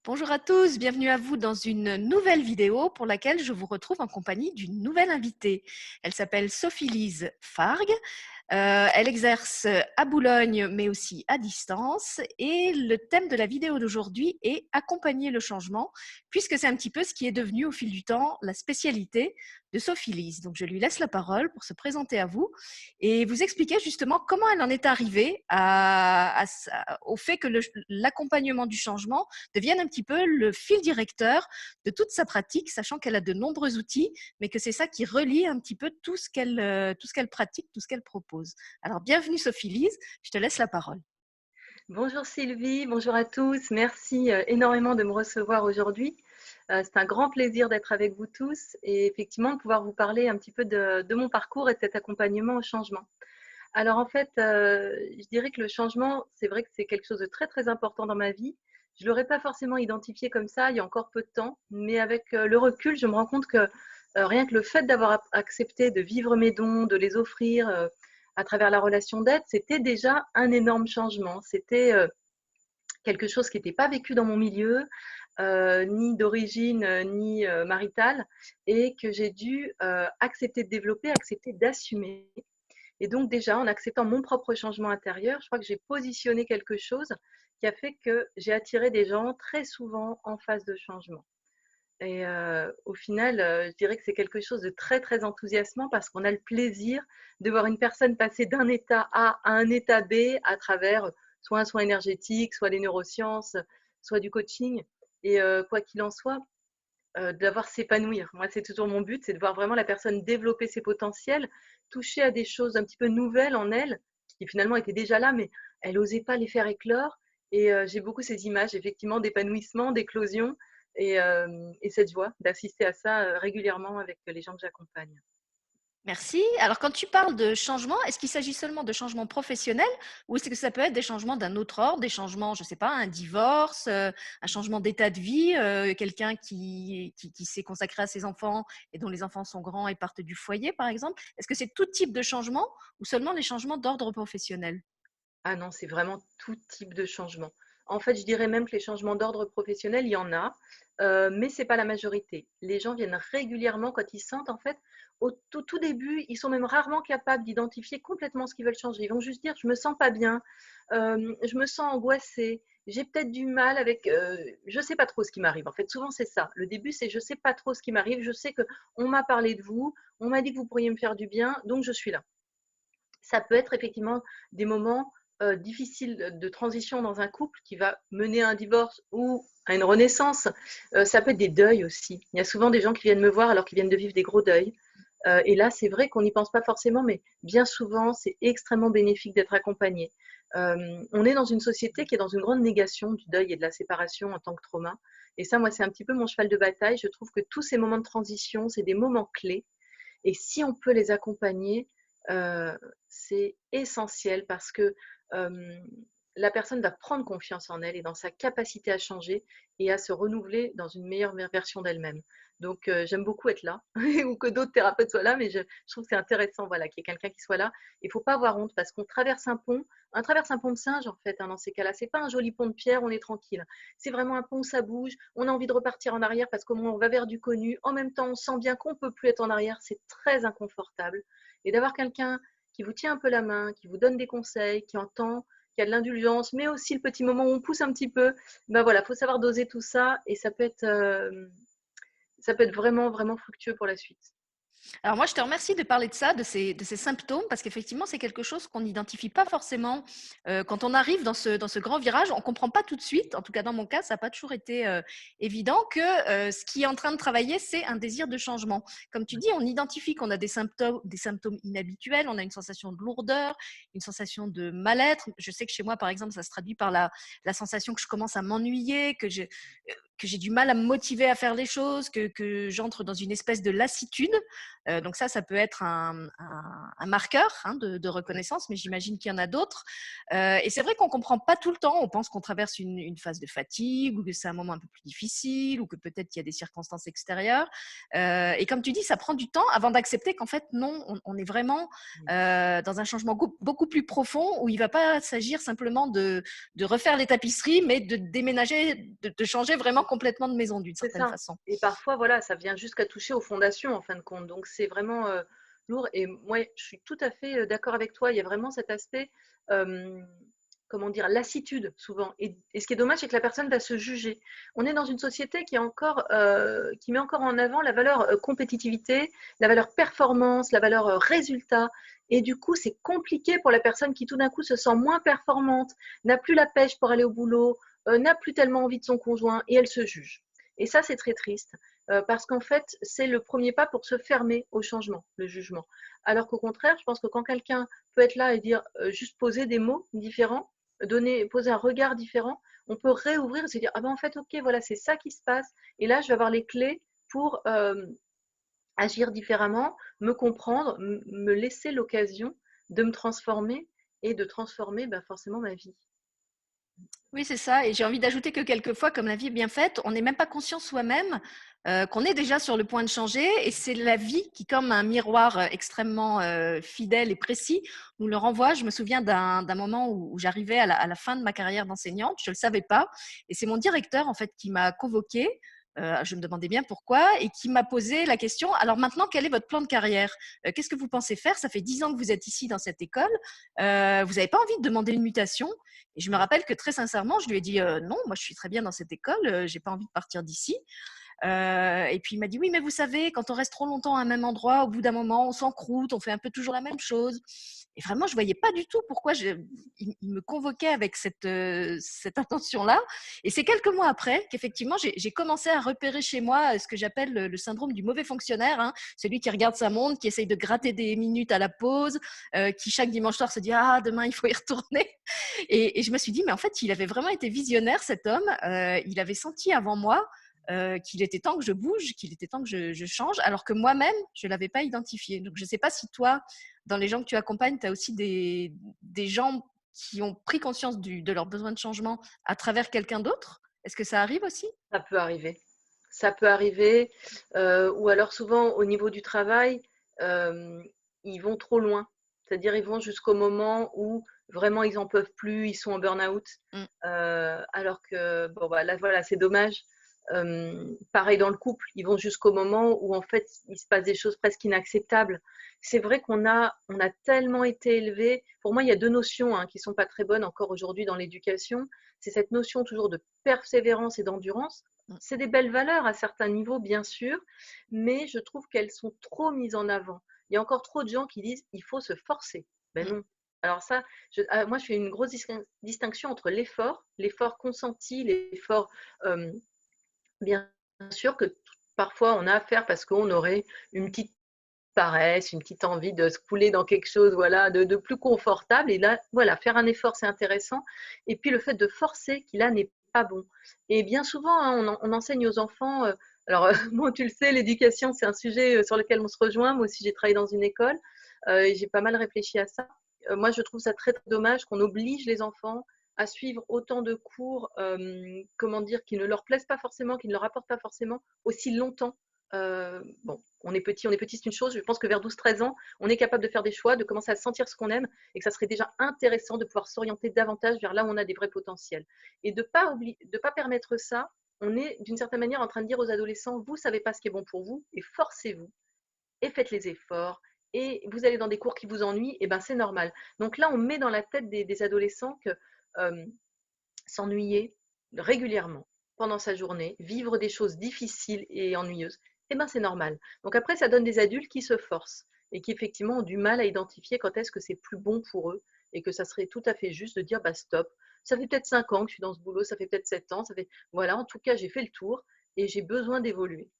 Bonjour à tous, bienvenue à vous dans une nouvelle vidéo pour laquelle je vous retrouve en compagnie d'une nouvelle invitée. Elle s'appelle Sophie-Lise Fargue. Elle exerce à Boulogne, mais aussi à distance. Et le thème de la vidéo d'aujourd'hui est accompagner le changement, puisque c'est un petit peu ce qui est devenu au fil du temps la spécialité de Sophie-Lise. Donc, je lui laisse la parole pour se présenter à vous et vous expliquer justement comment elle en est arrivée au fait que l'accompagnement du changement devienne un petit peu le fil directeur de toute sa pratique, sachant qu'elle a de nombreux outils, mais que c'est ça qui relie un petit peu tout ce qu'elle pratique, tout ce qu'elle propose. Alors, bienvenue Sophie-Lise, je te laisse la parole. Bonjour Sylvie, bonjour à tous. Merci énormément de me recevoir aujourd'hui. C'est un grand plaisir d'être avec vous tous et effectivement de pouvoir vous parler un petit peu de mon parcours et de cet accompagnement au changement. Alors en fait, je dirais que le changement, c'est vrai que c'est quelque chose de très très important dans ma vie. Je ne l'aurais pas forcément identifié comme ça il y a encore peu de temps, mais avec le recul, je me rends compte que rien que le fait d'avoir accepté de vivre mes dons, de les offrir à travers la relation d'aide, c'était déjà un énorme changement. C'était quelque chose qui n'était pas vécu dans mon milieu, ni d'origine, ni maritale, et que j'ai dû accepter de développer, accepter d'assumer. Et donc déjà, en acceptant mon propre changement intérieur, je crois que j'ai positionné quelque chose qui a fait que j'ai attiré des gens très souvent en phase de changement. Et au final, je dirais que c'est quelque chose de très, très enthousiasmant parce qu'on a le plaisir de voir une personne passer d'un état A à un état B à travers soit un soin énergétique, soit les neurosciences, soit du coaching. Et quoi qu'il en soit, de la voir s'épanouir. Moi, c'est toujours mon but, c'est de voir vraiment la personne développer ses potentiels, toucher à des choses un petit peu nouvelles en elle, qui finalement étaient déjà là, mais elle n'osait pas les faire éclore. Et j'ai beaucoup ces images, effectivement, d'épanouissement, d'éclosion, et cette joie d'assister à ça régulièrement avec les gens que j'accompagne. Merci. Alors, quand tu parles de changement, est-ce qu'il s'agit seulement de changements professionnels ou est-ce que ça peut être des changements d'un autre ordre, des changements, je ne sais pas, un divorce, un changement d'état de vie, quelqu'un qui s'est consacré à ses enfants et dont les enfants sont grands et partent du foyer, par exemple? Est-ce que c'est tout type de changement ou seulement les changements d'ordre professionnel? Ah non, c'est vraiment tout type de changement. En fait, je dirais même que les changements d'ordre professionnel, il y en a, mais c'est pas la majorité. Les gens viennent régulièrement quand ils sentent en fait, au tout début, ils sont même rarement capables d'identifier complètement ce qu'ils veulent changer. Ils vont juste dire: «Je me sens pas bien, je me sens angoissée, j'ai peut-être du mal avec, je sais pas trop ce qui m'arrive». En fait, souvent c'est ça. Le début, c'est: «Je sais pas trop ce qui m'arrive, je sais qu'on m'a parlé de vous, on m'a dit que vous pourriez me faire du bien, donc je suis là». Ça peut être effectivement des moments difficiles de transition dans un couple qui va mener à un divorce ou à une renaissance. Ça peut être des deuils aussi. Il y a souvent des gens qui viennent me voir alors qu'ils viennent de vivre des gros deuils. Et là, c'est vrai qu'on n'y pense pas forcément, mais bien souvent, c'est extrêmement bénéfique d'être accompagné. On est dans une société qui est dans une grande négation du deuil et de la séparation en tant que trauma. Et ça, moi, c'est un petit peu mon cheval de bataille. Je trouve que tous ces moments de transition, c'est des moments clés et si on peut les accompagner, heu, c'est essentiel parce que, la personne va prendre confiance en elle et dans sa capacité à changer et à se renouveler dans une meilleure version d'elle-même. Donc j'aime beaucoup être là ou que d'autres thérapeutes soient là, mais je trouve que c'est intéressant, voilà, qu'il y ait quelqu'un qui soit là. Il faut pas avoir honte parce qu'on traverse un pont de singe, en fait, hein, dans ces cas-là. C'est pas un joli pont de pierre, on est tranquille. C'est vraiment un pont où ça bouge, on a envie de repartir en arrière parce qu'au moins on va vers du connu. En même temps, on sent bien qu'on peut plus être en arrière, c'est très inconfortable. Et d'avoir quelqu'un qui vous tient un peu la main, qui vous donne des conseils, qui entend, qui a de l'indulgence, mais aussi le petit moment où on pousse un petit peu, ben voilà, faut savoir doser tout ça et ça peut être vraiment, vraiment fructueux pour la suite. Alors moi, je te remercie de parler de ça, de ces symptômes, parce qu'effectivement, c'est quelque chose qu'on n'identifie pas forcément quand on arrive dans ce grand virage. On ne comprend pas tout de suite, en tout cas dans mon cas, ça n'a pas toujours été évident, que ce qui est en train de travailler, c'est un désir de changement. Comme tu dis, on identifie qu'on a des symptômes inhabituels, on a une sensation de lourdeur, une sensation de mal-être. Je sais que chez moi, par exemple, ça se traduit par la sensation que je commence à m'ennuyer, que j'ai du mal à me motiver à faire les choses, que j'entre dans une espèce de lassitude. Donc ça peut être un marqueur de reconnaissance, mais j'imagine qu'il y en a d'autres. Et c'est vrai qu'on ne comprend pas tout le temps. On pense qu'on traverse une phase de fatigue ou que c'est un moment un peu plus difficile ou que peut-être qu'il y a des circonstances extérieures. Et comme tu dis, ça prend du temps avant d'accepter qu'en fait, non, on est vraiment dans un changement beaucoup plus profond où il ne va pas s'agir simplement de refaire les tapisseries, mais de déménager, de changer vraiment complètement de maison d'une C'est certaine ça. façon. Et parfois, voilà, ça vient jusqu'à toucher aux fondations, en fin de compte. Donc, c'est vraiment lourd. Et moi, je suis tout à fait d'accord avec toi. Il y a vraiment cet aspect, euh, comment dire, lassitude, souvent. Et ce qui est dommage, c'est que la personne va se juger. On est dans une société qui met encore en avant la valeur compétitivité, la valeur performance, la valeur résultat. Et du coup, c'est compliqué pour la personne qui, tout d'un coup, se sent moins performante, n'a plus la pêche pour aller au boulot, n'a plus tellement envie de son conjoint, et elle se juge. Et ça, c'est très triste, parce qu'en fait, c'est le premier pas pour se fermer au changement, le jugement. Alors qu'au contraire, je pense que quand quelqu'un peut être là et dire, juste poser des mots différents, poser un regard différent, on peut réouvrir et se dire, ah ben en fait, ok, voilà, c'est ça qui se passe. Et là, je vais avoir les clés pour agir différemment, me comprendre, me laisser l'occasion de me transformer et de transformer forcément ma vie. Oui, c'est ça. Et j'ai envie d'ajouter que quelquefois, comme la vie est bien faite, on n'est même pas conscient soi-même qu'on est déjà sur le point de changer. Et c'est la vie qui, comme un miroir extrêmement fidèle et précis, nous le renvoie. Je me souviens d'un moment où j'arrivais à la fin de ma carrière d'enseignante. Je ne le savais pas. Et c'est mon directeur, en fait, qui m'a convoquée. Je me demandais bien pourquoi et qui m'a posé la question, alors maintenant, quel est votre plan de carrière? Qu'est-ce que vous pensez faire? Ça fait 10 ans que vous êtes ici dans cette école. Vous n'avez pas envie de demander une mutation? Et je me rappelle que très sincèrement, je lui ai dit non, moi je suis très bien dans cette école, j'ai pas envie de partir d'ici. Et puis il m'a dit oui, mais vous savez, quand on reste trop longtemps à un même endroit, au bout d'un moment, on s'encroute, on fait un peu toujours la même chose. Et vraiment, je voyais pas du tout pourquoi il me convoquait avec cette intention-là. Et c'est quelques mois après qu'effectivement, j'ai commencé à repérer chez moi ce que j'appelle le syndrome du mauvais fonctionnaire, celui qui regarde sa montre, qui essaye de gratter des minutes à la pause, qui chaque dimanche soir se dit ah demain il faut y retourner. Et je me suis dit mais en fait, il avait vraiment été visionnaire cet homme. Il avait senti avant moi qu'il était temps que je bouge, qu'il était temps que je change, alors que moi-même, je ne l'avais pas identifié. Donc, je ne sais pas si toi, dans les gens que tu accompagnes, tu as aussi des gens qui ont pris conscience de leur besoin de changement à travers quelqu'un d'autre. Est-ce que ça arrive aussi? Ça peut arriver. Ça peut arriver, ou alors souvent au niveau du travail, hem, ils vont trop loin. C'est-à-dire ils vont jusqu'au moment où vraiment ils en peuvent plus, ils sont en burn-out, Mm. alors que bon, là voilà, c'est dommage. Pareil dans le couple, ils vont jusqu'au moment où en fait il se passe des choses presque inacceptables. C'est vrai qu'on a tellement été élevés. Pour moi, il y a 2 notions, qui sont pas très bonnes encore aujourd'hui dans l'éducation. C'est cette notion toujours de persévérance et d'endurance. Mm. C'est des belles valeurs à certains niveaux, bien sûr, mais je trouve qu'elles sont trop mises en avant. Il y a encore trop de gens qui disent il faut se forcer. Ben Mm. non. Alors ça, moi je fais une grosse distinction entre l'effort consenti, l'effort bien sûr que parfois on a à faire parce qu'on aurait une petite paresse, une petite envie de se couler dans quelque chose, voilà, de plus confortable. Et là, voilà, faire un effort, c'est intéressant. Et puis le fait de forcer, qui là n'est pas bon. Et bien souvent, on enseigne aux enfants. Alors, bon, tu le sais, l'éducation, c'est un sujet sur lequel on se rejoint. Moi aussi, j'ai travaillé dans une école et j'ai pas mal réfléchi à ça. Moi, je trouve ça très, très dommage qu'on oblige les enfants à suivre autant de cours, comment dire, qui ne leur plaisent pas forcément, qui ne leur apportent pas forcément aussi longtemps. Bon, on est petit, c'est une chose. Je pense que vers 12-13 ans, on est capable de faire des choix, de commencer à sentir ce qu'on aime et que ça serait déjà intéressant de pouvoir s'orienter davantage vers là où on a des vrais potentiels. Et de pas permettre ça, on est d'une certaine manière en train de dire aux adolescents, vous savez pas ce qui est bon pour vous et forcez-vous et faites les efforts et vous allez dans des cours qui vous ennuient, et ben c'est normal. Donc là, on met dans la tête des adolescents que euh, s'ennuyer régulièrement pendant sa journée, vivre des choses difficiles et ennuyeuses, eh ben c'est normal. Donc après, ça donne des adultes qui se forcent et qui effectivement ont du mal à identifier quand est-ce que c'est plus bon pour eux et que ça serait tout à fait juste de dire bah stop. Ça fait peut-être 5 ans que je suis dans ce boulot, ça fait peut-être 7 ans, ça fait voilà, en tout cas, j'ai fait le tour et j'ai besoin d'évoluer.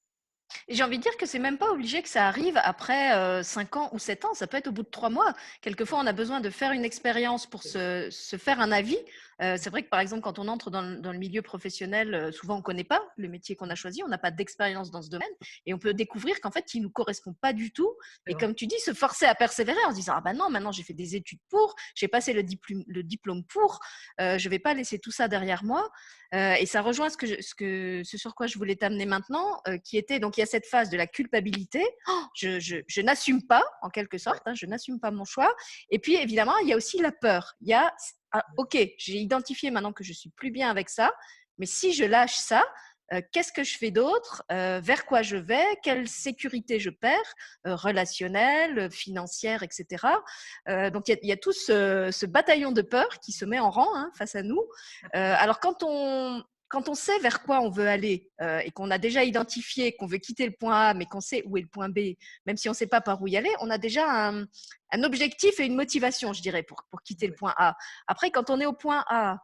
Et j'ai envie de dire que c'est même pas obligé que ça arrive après 5 ans ou 7 ans. Ça peut être au bout de 3 mois. Quelquefois, on a besoin de faire une expérience pour C'est vrai. se faire un avis. C'est vrai que, par exemple, quand on entre dans le milieu professionnel, souvent, on ne connaît pas le métier qu'on a choisi, on n'a pas d'expérience dans ce domaine et on peut découvrir qu'en fait, il ne nous correspond pas du tout. C'est Et vrai. comme tu dis, se forcer à persévérer en se disant: «Ah ben non, maintenant j'ai fait des études pour, j'ai passé le diplôme pour, je ne vais pas laisser tout ça derrière moi». Et ça rejoint ce sur quoi je voulais t'amener maintenant, qui était, donc il y a cette phase de la culpabilité. Oh, je n'assume pas, en quelque Ouais. sorte, hein, je n'assume pas mon choix. Et puis, évidemment, il y a aussi la peur. Il y a, ah, ok, j'ai identifié maintenant que je suis plus bien avec ça, mais si je lâche ça, qu'est-ce que je fais d'autre, vers quoi je vais, quelle sécurité je perds, relationnelle, financière, etc. Donc, il y a tout ce bataillon de peur qui se met en rang, hein, face à nous. Alors, quand on sait vers quoi on veut aller, et qu'on a déjà identifié qu'on veut quitter le point A, mais qu'on sait où est le point B, même si on ne sait pas par où y aller, on a déjà un objectif et une motivation, je dirais, pour quitter le Ouais. point A. Après, quand on est au point A,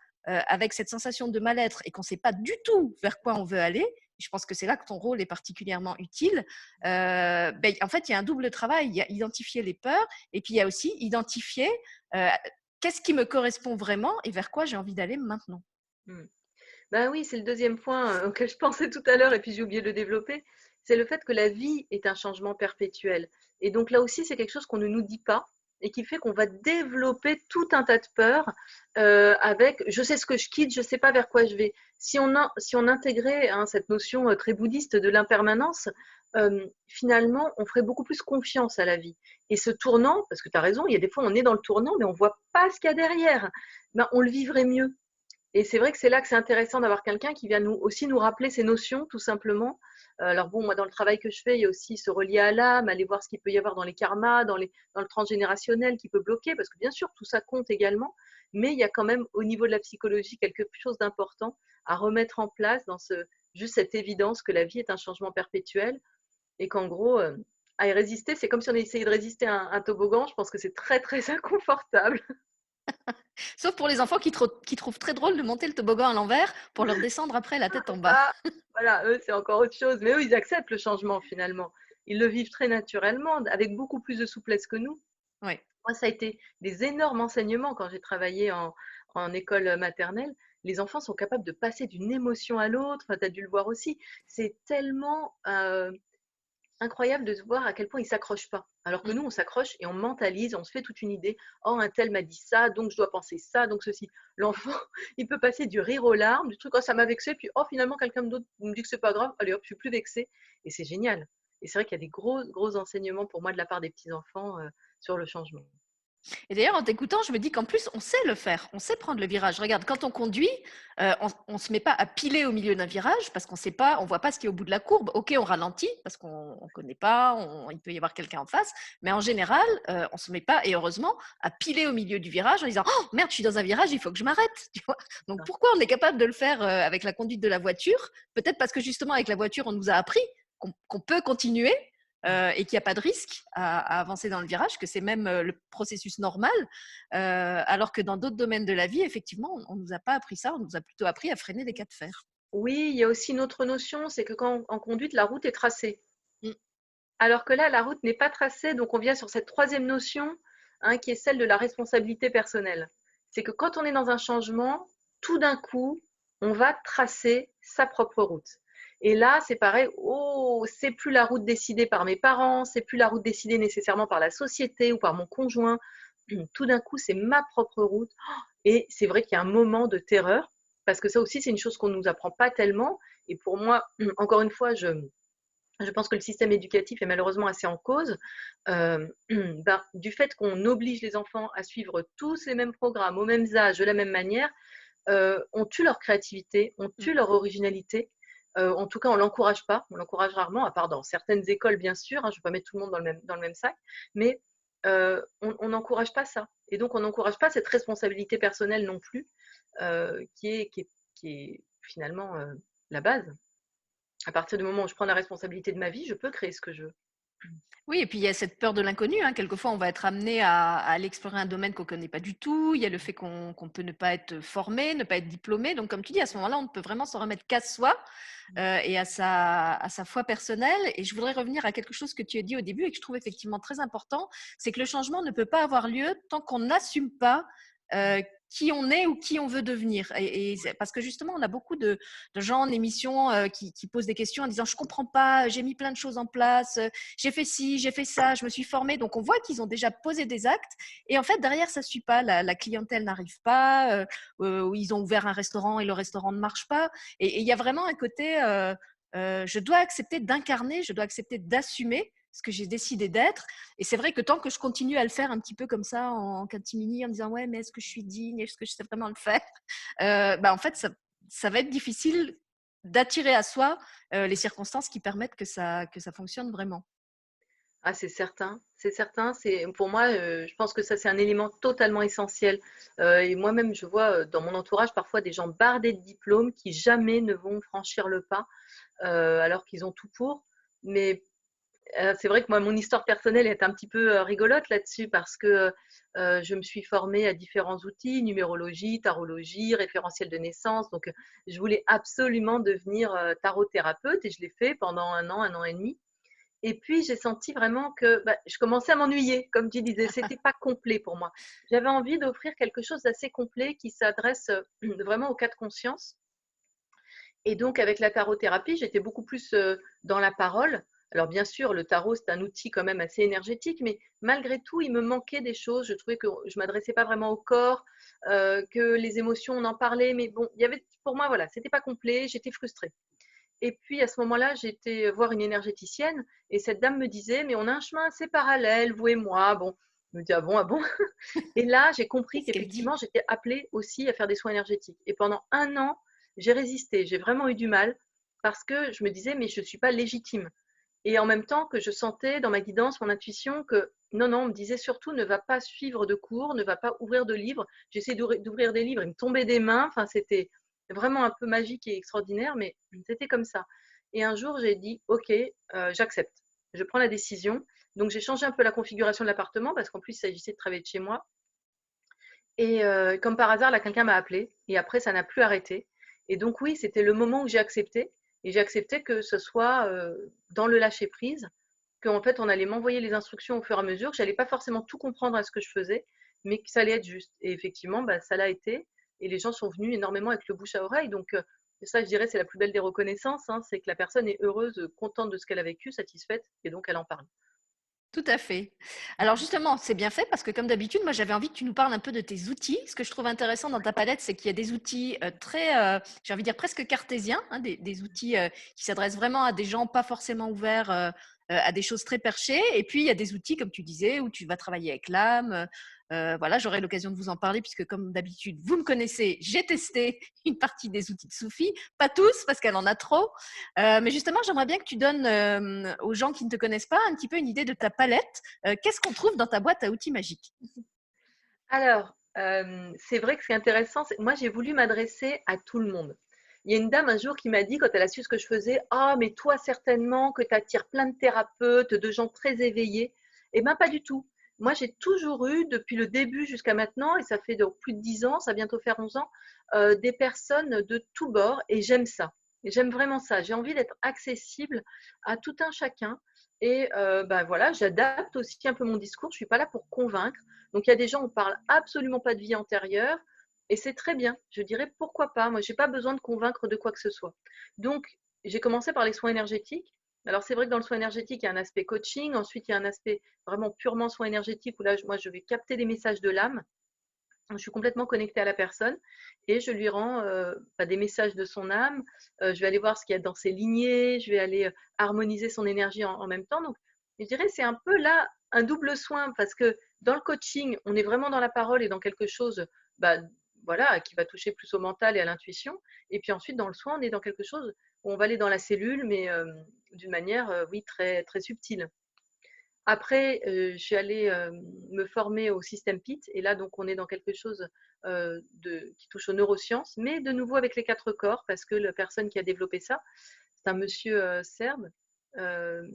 avec cette sensation de mal-être et qu'on ne sait pas du tout vers quoi on veut aller, je pense que c'est là que ton rôle est particulièrement utile. En fait, il y a un double travail. Il y a identifier les peurs et puis il y a aussi identifier euh, qu'est-ce qui me correspond vraiment et vers quoi j'ai envie d'aller maintenant. Mmh. Ben oui, c'est le deuxième point, auquel je pensais tout à l'heure et puis j'ai oublié de le développer. C'est le fait que la vie est un changement perpétuel et donc là aussi, c'est quelque chose qu'on ne nous dit pas et qui fait qu'on va développer tout un tas de peurs, avec: «Je sais ce que je quitte, je ne sais pas vers quoi je vais». Si on intégrait, hein, cette notion, très bouddhiste de l'impermanence, finalement, on ferait beaucoup plus confiance à la vie et ce tournant, parce que tu as raison, il y a des fois, on est dans le tournant, mais on ne voit pas ce qu'il y a derrière. Ben, on le vivrait mieux. Et c'est vrai que c'est là que c'est intéressant d'avoir quelqu'un qui vient nous rappeler ces notions, tout simplement. Alors bon, moi, dans le travail que je fais, il y a aussi se relier à l'âme, aller voir ce qu'il peut y avoir dans les karmas, dans le transgénérationnel qui peut bloquer, parce que bien sûr, tout ça compte également, mais il y a quand même, au niveau de la psychologie, quelque chose d'important à remettre en place juste cette évidence que la vie est un changement perpétuel et qu'en gros, à y résister, c'est comme si on essayait de résister à un toboggan. Je pense que c'est très, très inconfortable. Sauf pour les enfants qui trouvent très drôle de monter le toboggan à l'envers pour leur descendre après la tête en bas. Ça, voilà, eux, c'est encore autre chose. Mais eux, ils acceptent le changement finalement. Ils le vivent très naturellement, avec beaucoup plus de souplesse que nous. Oui. Moi, ça a été des énormes enseignements quand j'ai travaillé en école maternelle. Les enfants sont capables de passer d'une émotion à l'autre. Enfin, tu as dû le voir aussi. C'est tellement incroyable de se voir à quel point ils s'accrochent pas. Alors que Mm. nous, on s'accroche et on mentalise, on se fait toute une idée. Oh, un tel m'a dit ça, donc je dois penser ça, donc ceci. L'enfant, il peut passer du rire aux larmes, du truc, oh, ça m'a vexé, puis oh, finalement, quelqu'un d'autre me dit que c'est pas grave, allez hop, je suis plus vexée. Et c'est génial. Et c'est vrai qu'il y a des gros, gros enseignements pour moi de la part des petits-enfants sur le changement. Et d'ailleurs, en t'écoutant, je me dis qu'en plus, on sait le faire, on sait prendre le virage. Regarde, quand on conduit, on ne se met pas à piler au milieu d'un virage parce qu'on sait pas, on voit pas ce qui est au bout de la courbe. Ok, on ralentit parce qu'on ne connaît pas, il peut y avoir quelqu'un en face, mais en général, on se met pas, et heureusement, à piler au milieu du virage en disant: oh merde, je suis dans un virage, il faut que je m'arrête. Tu vois. Donc pourquoi on est capable de le faire avec la conduite de la voiture? Peut-être parce que justement, avec la voiture, on nous a appris qu'on peut continuer, et qu'il n'y a pas de risque à avancer dans le virage, que c'est même le processus normal, alors que dans d'autres domaines de la vie, effectivement, on ne nous a pas appris ça, on nous a plutôt appris à freiner des cas de fer. Oui, il y a aussi une autre notion, c'est que quand en conduite, la route est tracée. Mm. Alors que là, la route n'est pas tracée, donc on vient sur cette troisième notion, hein, qui est celle de la responsabilité personnelle. C'est que quand on est dans un changement, tout d'un coup, on va tracer sa propre route. Et là, c'est pareil, oh, c'est plus la route décidée par mes parents, c'est plus la route décidée nécessairement par la société ou par mon conjoint. Tout d'un coup, c'est ma propre route. Et c'est vrai qu'il y a un moment de terreur, parce que ça aussi, c'est une chose qu'on ne nous apprend pas tellement. Et pour moi, encore une fois, je pense que le système éducatif est malheureusement assez en cause, du fait qu'on oblige les enfants à suivre tous les mêmes programmes, aux mêmes âges, de la même manière, on tue leur créativité, on Mm. tue leur originalité. En tout cas, on l'encourage pas, on l'encourage rarement, à part dans certaines écoles, bien sûr, hein, je ne vais pas mettre tout le monde dans le même sac, mais on n'encourage pas ça. Et donc, on n'encourage pas cette responsabilité personnelle non plus, qui est finalement la base. À partir du moment où je prends la responsabilité de ma vie, je peux créer ce que je veux. Oui, et puis il y a cette peur de l'inconnu, hein. Quelquefois, on va être amené à aller explorer un domaine qu'on ne connaît pas du tout. Il y a le fait qu'on peut ne pas être formé, ne pas être diplômé. Donc, comme tu dis, à ce moment-là, on ne peut vraiment s'en remettre qu'à soi, et à sa foi personnelle. Et je voudrais revenir à quelque chose que tu as dit au début et que je trouve effectivement très important, c'est que le changement ne peut pas avoir lieu tant qu'on n'assume pas qui on est ou qui on veut devenir. Parce que justement, on a beaucoup de gens en émission qui posent des questions en disant je comprends pas, j'ai mis plein de choses en place, j'ai fait ci, j'ai fait ça, je me suis formée. Donc on voit qu'ils ont déjà posé des actes et en fait derrière ça suit pas, la clientèle n'arrive pas, ou ils ont ouvert un restaurant et le restaurant ne marche pas. Et il y a vraiment un côté je dois accepter d'incarner, je dois accepter d'assumer ce que j'ai décidé d'être. Et c'est vrai que tant que je continue à le faire un petit peu comme ça en catimini, en me disant ouais, mais est-ce que je suis digne, est-ce que je sais vraiment le faire, en fait, ça va être difficile d'attirer à soi les circonstances qui permettent que ça fonctionne vraiment. Ah, c'est certain, c'est certain. Pour moi, je pense que ça, c'est un élément totalement essentiel. Et moi-même, je vois dans mon entourage parfois des gens bardés de diplômes qui jamais ne vont franchir le pas, alors qu'ils ont tout pour. Mais c'est vrai que moi, mon histoire personnelle est un petit peu rigolote là-dessus parce que je me suis formée à différents outils, numérologie, tarologie, référentiel de naissance. Donc, je voulais absolument devenir tarot-thérapeute et je l'ai fait pendant un an et demi. Et puis, j'ai senti vraiment que je commençais à m'ennuyer, comme tu disais, c'était pas complet pour moi. J'avais envie d'offrir quelque chose d'assez complet qui s'adresse vraiment au cas de conscience. Et donc, avec la tarothérapie, j'étais beaucoup plus dans la parole. Alors, bien sûr, le tarot, c'est un outil quand même assez énergétique, mais malgré tout, il me manquait des choses. Je trouvais que je m'adressais pas vraiment au corps, que les émotions, on en parlait, mais bon, il y avait, pour moi, voilà, c'était pas complet, j'étais frustrée. Et puis, à ce moment-là, j'ai été voir une énergéticienne et cette dame me disait, mais on a un chemin assez parallèle, vous et moi. Bon, je me dis, ah bon, ah bon. Et là, j'ai compris Qu'est-ce qu'elle dit? qu'effectivement, j'étais appelée aussi à faire des soins énergétiques. Et pendant un an, j'ai résisté. J'ai vraiment eu du mal parce que je me disais, mais je ne suis pas légitime. Et en même temps que je sentais dans ma guidance, mon intuition, que non, non, on me disait surtout ne va pas suivre de cours, ne va pas ouvrir de livres. J'essayais d'ouvrir des livres, ils me tombaient des mains. Enfin, c'était vraiment un peu magique et extraordinaire, mais c'était comme ça. Et un jour, j'ai dit, OK, j'accepte. Je prends la décision. Donc, j'ai changé un peu la configuration de l'appartement parce qu'en plus, il s'agissait de travailler de chez moi. Et comme par hasard, là, quelqu'un m'a appelé et après, ça n'a plus arrêté. Et donc oui, c'était le moment où j'ai accepté et j'ai accepté que ce soit dans le lâcher prise, qu'en fait, on allait m'envoyer les instructions au fur et à mesure, que j'allais pas forcément tout comprendre à ce que je faisais, mais que ça allait être juste. Et effectivement, ça l'a été et les gens sont venus énormément avec le bouche à oreille. Donc ça, je dirais, c'est la plus belle des reconnaissances, hein, c'est que la personne est heureuse, contente de ce qu'elle a vécu, satisfaite et donc elle en parle. Tout à fait. Alors justement, c'est bien fait parce que comme d'habitude, moi j'avais envie que tu nous parles un peu de tes outils. Ce que je trouve intéressant dans ta palette, c'est qu'il y a des outils très, j'ai envie de dire presque cartésiens, hein, des outils qui s'adressent vraiment à des gens pas forcément ouverts à des choses très perchées. Et puis il y a des outils, comme tu disais, où tu vas travailler avec l'âme. Voilà, j'aurai l'occasion de vous en parler puisque comme d'habitude, vous me connaissez, j'ai testé une partie des outils de Sophie, pas tous parce qu'elle en a trop. Mais justement, j'aimerais bien que tu donnes aux gens qui ne te connaissent pas un petit peu une idée de ta palette. Qu'est-ce qu'on trouve dans ta boîte à outils magique? Alors, c'est vrai que c'est intéressant, moi j'ai voulu m'adresser à tout le monde. Il y a une dame un jour qui m'a dit quand elle a su ce que je faisais: «Ah mais toi certainement que tu attires plein de thérapeutes, de gens très éveillés». Eh ben pas du tout. Moi j'ai toujours eu depuis le début jusqu'à maintenant et ça fait donc plus de 10 ans, ça va bientôt faire 11 ans, des personnes de tous bords et j'aime ça. Et j'aime vraiment ça. J'ai envie d'être accessible à tout un chacun et voilà, j'adapte aussi un peu mon discours, je suis pas là pour convaincre. Donc, il y a des gens, on parle absolument pas de vie antérieure et c'est très bien. Je dirais pourquoi pas. Moi, j'ai pas besoin de convaincre de quoi que ce soit. Donc, j'ai commencé par les soins énergétiques. Alors, c'est vrai que dans le soin énergétique, il y a un aspect coaching. Ensuite, il y a un aspect vraiment purement soin énergétique où là, moi, je vais capter des messages de l'âme. Je suis complètement connectée à la personne et je lui rends des messages de son âme. Je vais aller voir ce qu'il y a dans ses lignées. Je vais aller harmoniser son énergie en même temps. Donc, je dirais c'est un peu là un double soin parce que dans le coaching, on est vraiment dans la parole et dans quelque chose bah, voilà, qui va toucher plus au mental et à l'intuition. Et puis ensuite, dans le soin, on est dans quelque chose où on va aller dans la cellule, mais d'une manière, oui, très, très subtile. Après, je suis allée, me former au système PIT et là, donc on est dans quelque chose, qui touche aux neurosciences, mais de nouveau avec les 4 corps parce que la personne qui a développé ça, c'est un monsieur, serbe, hem,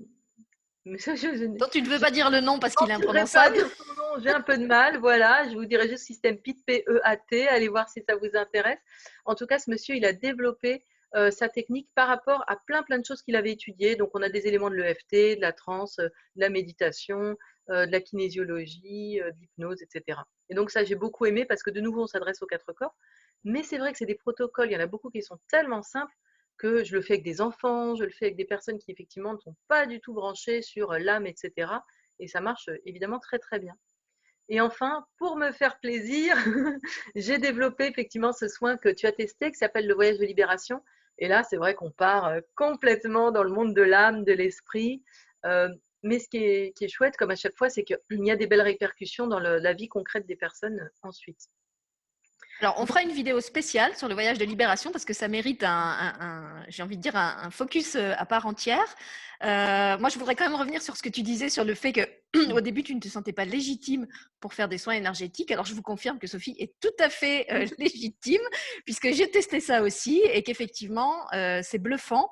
mais ça Dont tu ne veux je pas dire le nom parce ne qu'il est mentirais pas à imprononçable. dire son nom, j'ai un peu de mal, voilà. Je vous dirai juste système PIT, P-E-A-T, allez voir si ça vous intéresse. En tout cas, ce monsieur, il a développé, sa technique par rapport à plein, plein de choses qu'il avait étudiées. Donc on a des éléments de l'EFT, de la transe, de la méditation, de la kinésiologie, de l'hypnose, et cetera. Et donc ça, j'ai beaucoup aimé parce que de nouveau, on s'adresse aux 4 corps. Mais c'est vrai que c'est des protocoles, il y en a beaucoup qui sont tellement simples que je le fais avec des enfants, je le fais avec des personnes qui effectivement ne sont pas du tout branchées sur l'âme, et cetera. Et ça marche évidemment très, très bien. Et enfin, pour me faire plaisir, j'ai développé effectivement ce soin que tu as testé, qui s'appelle le voyage de libération. Et là, c'est vrai qu'on part complètement dans le monde de l'âme, de l'esprit. Euh, mais ce qui est chouette, comme à chaque fois, c'est qu'il y a des belles répercussions dans la vie concrète des personnes ensuite. Alors, on Donc, fera une vidéo spéciale sur le voyage de libération parce que ça mérite j'ai envie de dire, un focus à part entière. Moi, je voudrais quand même revenir sur ce que tu disais sur le fait que au début, tu ne te sentais pas légitime pour faire des soins énergétiques. Alors, je vous confirme que Sophie est tout à fait légitime puisque j'ai testé ça aussi et qu'effectivement, c'est bluffant.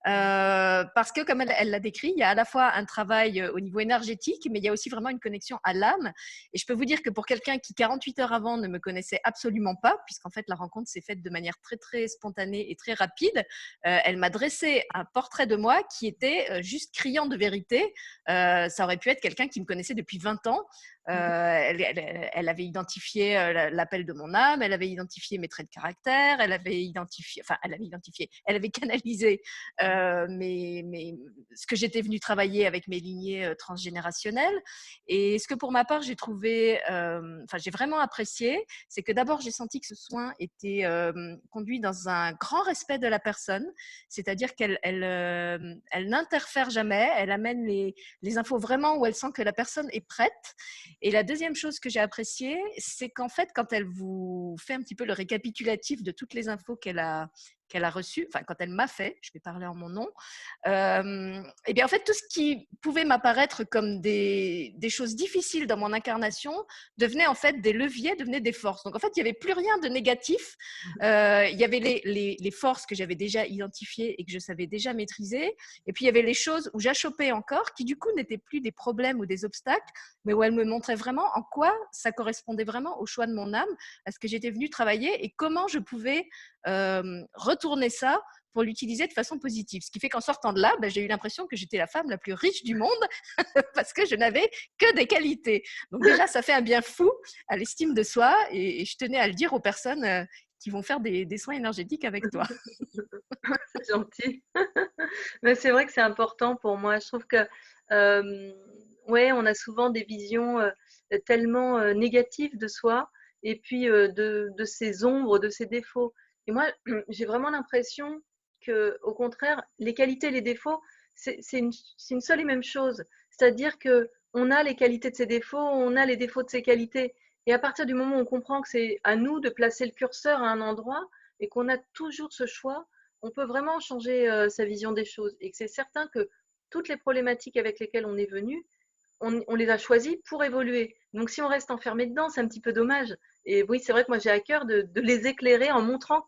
Parce que, comme elle l'a décrit, il y a à la fois un travail au niveau énergétique, mais il y a aussi vraiment une connexion à l'âme. Et je peux vous dire que pour quelqu'un qui, 48 heures avant, ne me connaissait absolument pas, puisqu'en fait, la rencontre s'est faite de manière très, très spontanée et très rapide, elle m'a dressé un portrait de moi qui était juste criant de vérité. Ça aurait pu être quelqu'un qui me connaissait depuis 20 ans. Elle avait identifié l'appel de mon âme, elle avait identifié mes traits de caractère, elle avait canalisé ce que j'étais venue travailler avec mes lignées transgénérationnelles. Et ce que pour ma part, j'ai vraiment apprécié, c'est que d'abord, j'ai senti que ce soin était conduit dans un grand respect de la personne, c'est-à-dire qu'elle n'interfère jamais, elle amène les infos vraiment où elle sent que la personne est prête. Et la deuxième chose que j'ai appréciée, c'est qu'en fait, quand elle vous fait un petit peu le récapitulatif de toutes les infos qu'elle a reçues, enfin quand elle m'a fait, je vais parler en mon nom, et bien en fait tout ce qui pouvait m'apparaître comme des choses difficiles dans mon incarnation devenait en fait des leviers, devenait des forces. Donc en fait il n'y avait plus rien de négatif, il y avait les forces que j'avais déjà identifiées et que je savais déjà maîtriser, et puis il y avait les choses où j'achoppais encore, qui du coup n'étaient plus des problèmes ou des obstacles, mais où elle me montrait vraiment en quoi ça correspondait vraiment au choix de mon âme, à ce que j'étais venue travailler et comment je pouvais retourner ça pour l'utiliser de façon positive. Ce qui fait qu'en sortant de là, j'ai eu l'impression que j'étais la femme la plus riche du monde parce que je n'avais que des qualités. Donc déjà, ça fait un bien fou à l'estime de soi et je tenais à le dire aux personnes qui vont faire des soins énergétiques avec toi. c'est gentil. Mais c'est vrai que c'est important pour moi. Je trouve que, ouais, on a souvent des visions tellement négatives de soi et puis de ses ombres, de ses défauts. Et moi, j'ai vraiment l'impression que, au contraire, les qualités et les défauts, c'est une seule et même chose. C'est-à-dire que on a les qualités de ses défauts, on a les défauts de ses qualités. Et à partir du moment où on comprend que c'est à nous de placer le curseur à un endroit et qu'on a toujours ce choix, on peut vraiment changer sa vision des choses et que c'est certain que toutes les problématiques avec lesquelles on est venu, on les a choisies pour évoluer. Donc si on reste enfermé dedans, c'est un petit peu dommage. Et oui, c'est vrai que moi j'ai à cœur de les éclairer en montrant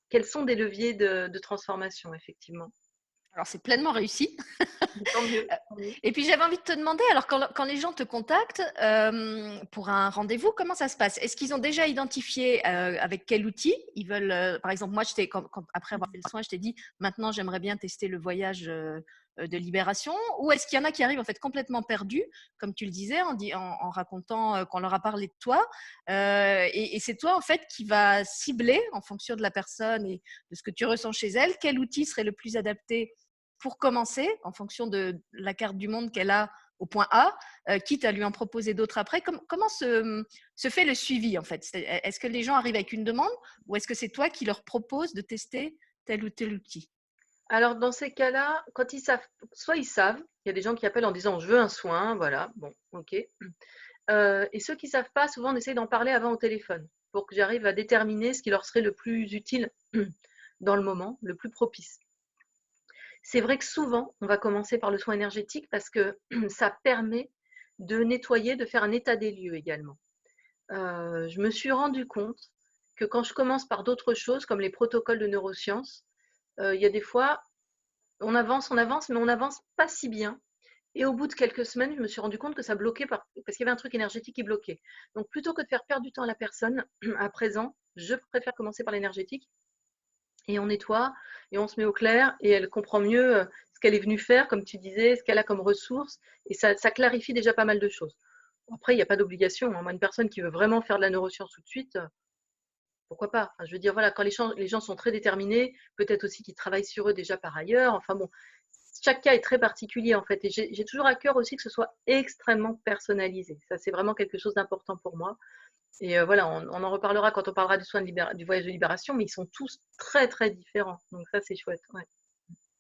quels sont des leviers de transformation, effectivement. Alors c'est pleinement réussi. Tant mieux, tant mieux. Et puis j'avais envie de te demander, alors quand les gens te contactent pour un rendez-vous, comment ça se passe? Est-ce qu'ils ont déjà identifié avec quel outil ils veulent, par exemple, moi, après avoir fait le soin, je t'ai dit, maintenant j'aimerais bien tester le voyage de libération, ou est-ce qu'il y en a qui arrivent en fait complètement perdus, comme tu le disais, en racontant qu'on leur a parlé de toi, et c'est toi en fait qui va cibler en fonction de la personne et de ce que tu ressens chez elle, quel outil serait le plus adapté pour commencer, en fonction de la carte du monde qu'elle a au point A, quitte à lui en proposer d'autres après. Comment se fait le suivi, en fait? Est-ce que les gens arrivent avec une demande ou est-ce que c'est toi qui leur proposes de tester tel ou tel outil? Alors dans ces cas-là, quand ils savent, soit ils savent, il y a des gens qui appellent en disant je veux un soin, voilà, bon, ok. Et ceux qui ne savent pas, souvent on essaye d'en parler avant au téléphone pour que j'arrive à déterminer ce qui leur serait le plus utile dans le moment, le plus propice. C'est vrai que souvent, on va commencer par le soin énergétique parce que ça permet de nettoyer, de faire un état des lieux également. Je me suis rendu compte que quand je commence par d'autres choses, comme les protocoles de neurosciences, il y a des fois, on avance, mais on n'avance pas si bien. Et au bout de quelques semaines, je me suis rendu compte que ça bloquait parce qu'il y avait un truc énergétique qui bloquait. Donc, plutôt que de faire perdre du temps à la personne, à présent, je préfère commencer par l'énergétique et on nettoie et on se met au clair et elle comprend mieux ce qu'elle est venue faire, comme tu disais, ce qu'elle a comme ressources, et ça clarifie déjà pas mal de choses. Après, il n'y a pas d'obligation, hein. Moi, une personne qui veut vraiment faire de la neuroscience tout de suite, pourquoi pas? Enfin, je veux dire, voilà, quand les gens sont très déterminés, peut-être aussi qu'ils travaillent sur eux déjà par ailleurs. Enfin bon, chaque cas est très particulier en fait. Et j'ai toujours à cœur aussi que ce soit extrêmement personnalisé. Ça, c'est vraiment quelque chose d'important pour moi. Et voilà, on en reparlera quand on parlera du soin du voyage de libération, mais ils sont tous très, très différents. Donc ça, c'est chouette. Ouais.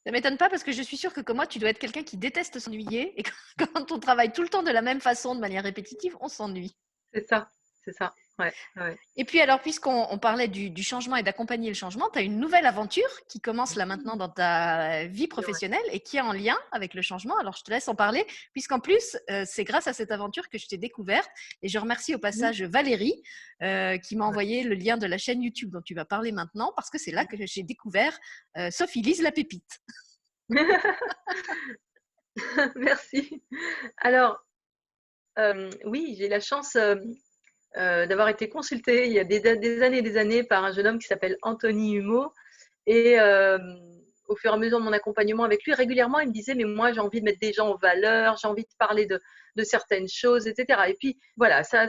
Ça m'étonne pas parce que je suis sûre que comme moi, tu dois être quelqu'un qui déteste s'ennuyer et quand on travaille tout le temps de la même façon, de manière répétitive, on s'ennuie. C'est ça, c'est ça. Ouais, ouais. Et puis alors, puisqu'on parlait du changement et d'accompagner le changement, tu as une nouvelle aventure qui commence là maintenant dans ta vie C'est vrai. professionnelle et qui est en lien avec le changement. Alors, je te laisse en parler, puisqu'en plus, c'est grâce à cette aventure que je t'ai découverte. Et je remercie au Mhm. passage Valérie qui m'a Ouais. envoyé le lien de la chaîne YouTube dont tu vas parler maintenant, parce que c'est là que j'ai découvert Sophie Lise la pépite. Merci. Alors, oui, j'ai la chance d'avoir été consultée il y a des années par un jeune homme qui s'appelle Anthony Humeau. Et au fur et à mesure de mon accompagnement avec lui, régulièrement, il me disait, mais moi, j'ai envie de mettre des gens en valeur, j'ai envie de parler de certaines choses, etc. Et puis, voilà, ça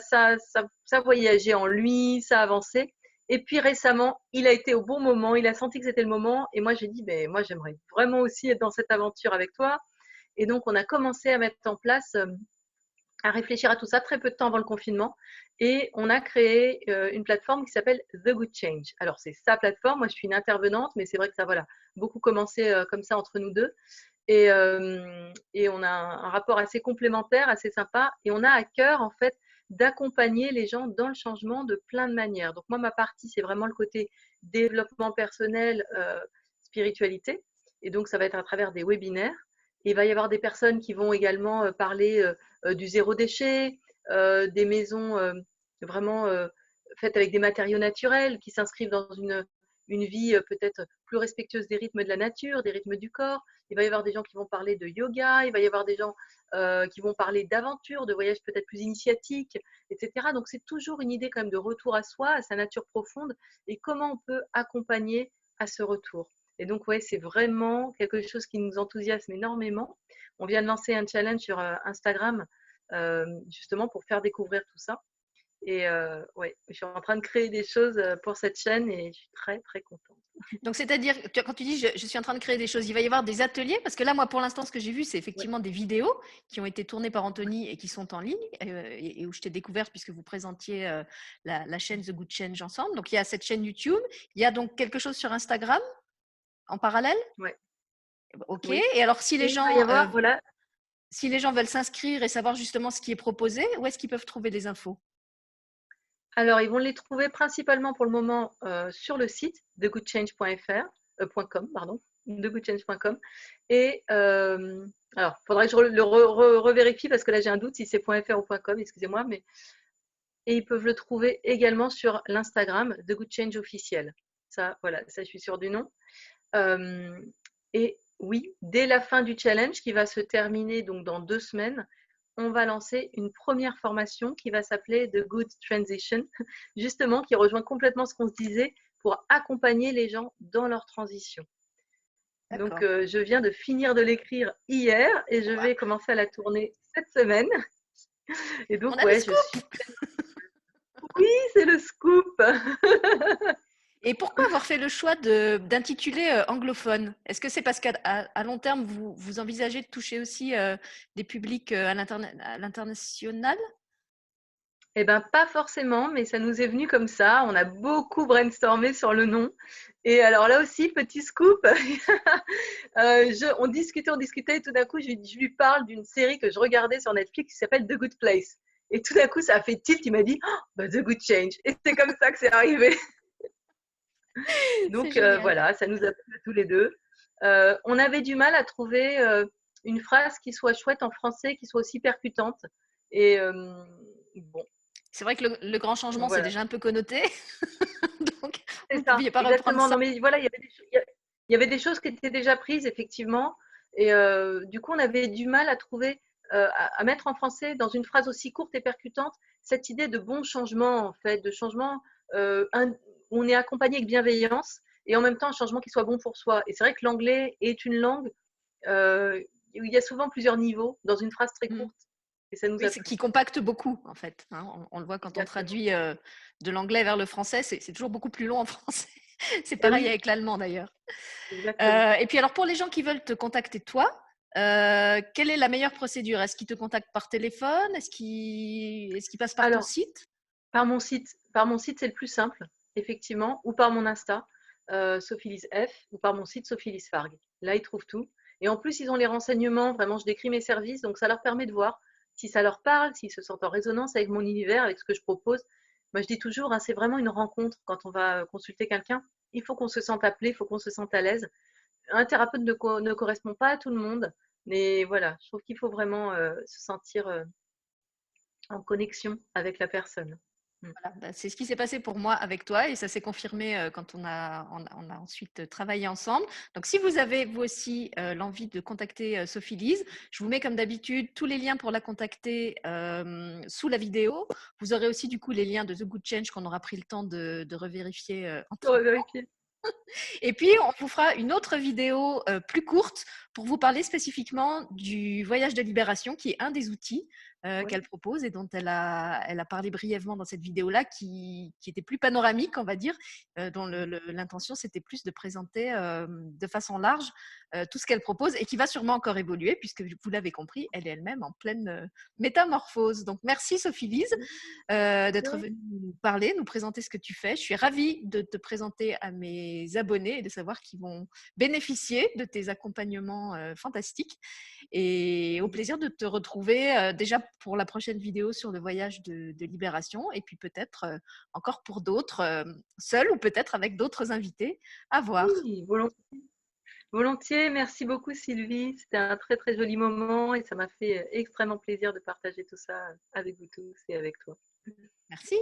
voyageait en lui, ça avançait. Et puis récemment, il a été au bon moment, il a senti que c'était le moment. Et moi, j'ai dit, ben, moi, j'aimerais vraiment aussi être dans cette aventure avec toi. Et donc, on a commencé à mettre en place à réfléchir à tout ça très peu de temps avant le confinement. Et on a créé une plateforme qui s'appelle The Good Change. Alors, c'est sa plateforme. Moi, je suis une intervenante, mais c'est vrai que ça, voilà, beaucoup commencé comme ça entre nous deux. Et on a un rapport assez complémentaire, assez sympa. Et on a à cœur, en fait, d'accompagner les gens dans le changement de plein de manières. Donc, moi, ma partie, c'est vraiment le côté développement personnel, spiritualité. Et donc, ça va être à travers des webinaires. Et il va y avoir des personnes qui vont également parler du zéro déchet, des maisons vraiment faites avec des matériaux naturels qui s'inscrivent dans une vie peut-être plus respectueuse des rythmes de la nature, des rythmes du corps. Il va y avoir des gens qui vont parler de yoga, il va y avoir des gens qui vont parler d'aventure, de voyages peut-être plus initiatiques, etc. Donc c'est toujours une idée quand même de retour à soi, à sa nature profonde et comment on peut accompagner à ce retour. Et donc, ouais, c'est vraiment quelque chose qui nous enthousiasme énormément. On vient de lancer un challenge sur Instagram, justement pour faire découvrir tout ça. Et ouais, je suis en train de créer des choses pour cette chaîne et je suis très, très contente. Donc, c'est-à-dire, quand tu dis je suis en train de créer des choses, il va y avoir des ateliers, parce que là, moi, pour l'instant, ce que j'ai vu, c'est Ouais, effectivement des vidéos qui ont été tournées par Anthony et qui sont en ligne, et où je t'ai découverte puisque vous présentiez la chaîne The Good Change ensemble. Donc, il y a cette chaîne YouTube, il y a donc quelque chose sur Instagram en parallèle. ouais, Ok. oui. Et alors, Et il va y avoir, voilà. si les gens veulent s'inscrire et savoir justement ce qui est proposé, où est-ce qu'ils peuvent trouver des infos? Alors, ils vont les trouver principalement pour le moment sur le site thegoodchange.fr, .com, pardon, thegoodchange.com. Et alors, il faudrait que je revérifie parce que là, j'ai un doute si c'est .fr ou .com, excusez-moi. Et ils peuvent le trouver également sur l'Instagram The Good Change officiel. Ça, voilà, ça, je suis sûre du nom. Et oui, dès la fin du challenge qui va se terminer donc dans 2 semaines, on va lancer une première formation qui va s'appeler The Good Transition, justement qui rejoint complètement ce qu'on se disait pour accompagner les gens dans leur transition. Donc, D'accord. je viens de finir de l'écrire hier et je vais commencer à la tourner cette semaine. Et On donc, a le ouais, je suis… scoop. Oui, c'est le scoop. Et pourquoi avoir fait le choix d'intituler anglophone? Est-ce que c'est parce qu'à long terme, vous envisagez de toucher aussi des publics à l'international? Eh ben, pas forcément, mais ça nous est venu comme ça. On a beaucoup brainstormé sur le nom. Et alors là aussi, petit scoop, on discutait, et tout d'un coup, je lui parle d'une série que je regardais sur Netflix qui s'appelle The Good Place. Et tout d'un coup, ça a fait tilt. Il m'a dit, oh, bah, The Good Change. Et c'est comme ça que c'est arrivé. C'est Donc génial. voilà, ça nous a plu à tous les deux. On avait du mal à trouver une phrase qui soit chouette en français, qui soit aussi percutante. Et bon, C'est vrai que le grand changement, c'est voilà. déjà un peu connoté. Donc, vous C'est ne ça, pouviez pas reprendre exactement. ça. Non, mais voilà, il y avait des choses qui étaient déjà prises, effectivement. Et du coup, on avait du mal à trouver, à mettre en français, dans une phrase aussi courte et percutante, cette idée de bon changement, en fait, de changement où on est accompagné avec bienveillance et en même temps un changement qui soit bon pour soi. Et c'est vrai que l'anglais est une langue où il y a souvent plusieurs niveaux dans une phrase très Mmh. courte et ça nous Oui, a c'est plu. qui compacte beaucoup, en fait, hein. On le voit quand on Exactement. traduit, de l'anglais vers le français, c'est toujours beaucoup plus long en français. C'est Et pareil oui, avec l'allemand, d'ailleurs. exactement. Et puis alors pour les gens qui veulent te contacter toi, quelle est la meilleure procédure? Est-ce qu'ils te contactent par téléphone? Est-ce qu'ils passent par ton Alors, site? par mon site, c'est le plus simple, effectivement, ou par mon Insta, Sophie F, ou par mon site Sophie Farg. Là, ils trouvent tout. Et en plus, ils ont les renseignements, vraiment, je décris mes services, donc ça leur permet de voir si ça leur parle, s'ils se sentent en résonance avec mon univers, avec ce que je propose. Moi, je dis toujours, hein, c'est vraiment une rencontre quand on va consulter quelqu'un. Il faut qu'on se sente appelé, il faut qu'on se sente à l'aise. Un thérapeute ne correspond pas à tout le monde, mais voilà, je trouve qu'il faut vraiment se sentir en connexion avec la personne. Mm. Voilà, bah, c'est ce qui s'est passé pour moi avec toi et ça s'est confirmé quand on a ensuite travaillé ensemble. Donc, si vous avez vous aussi l'envie de contacter Sophie Lise, je vous mets comme d'habitude tous les liens pour la contacter sous la vidéo. Vous aurez aussi du coup les liens de The Good Change qu'on aura pris le temps de revérifier Pour entre. vérifier. Et puis, on vous fera une autre vidéo plus courte pour vous parler spécifiquement du voyage de libération, qui est un des outils Ouais. qu'elle propose et dont elle a parlé brièvement dans cette vidéo-là, qui était plus panoramique, on va dire, dont l'intention, c'était plus de présenter de façon large tout ce qu'elle propose et qui va sûrement encore évoluer, puisque vous l'avez compris, elle est elle-même en pleine métamorphose. Donc, merci Sophie Lise d'être venue nous parler, nous présenter ce que tu fais. Je suis ravie de te présenter à mes abonnés et de savoir qu'ils vont bénéficier de tes accompagnements fantastiques. Et au plaisir de te retrouver déjà pour la prochaine vidéo sur le voyage de libération et puis peut-être encore pour d'autres, seuls ou peut-être avec d'autres invités à voir. Oui, volontiers. Merci beaucoup, Sylvie. C'était un très, très joli moment et ça m'a fait extrêmement plaisir de partager tout ça avec vous tous et avec toi. Merci.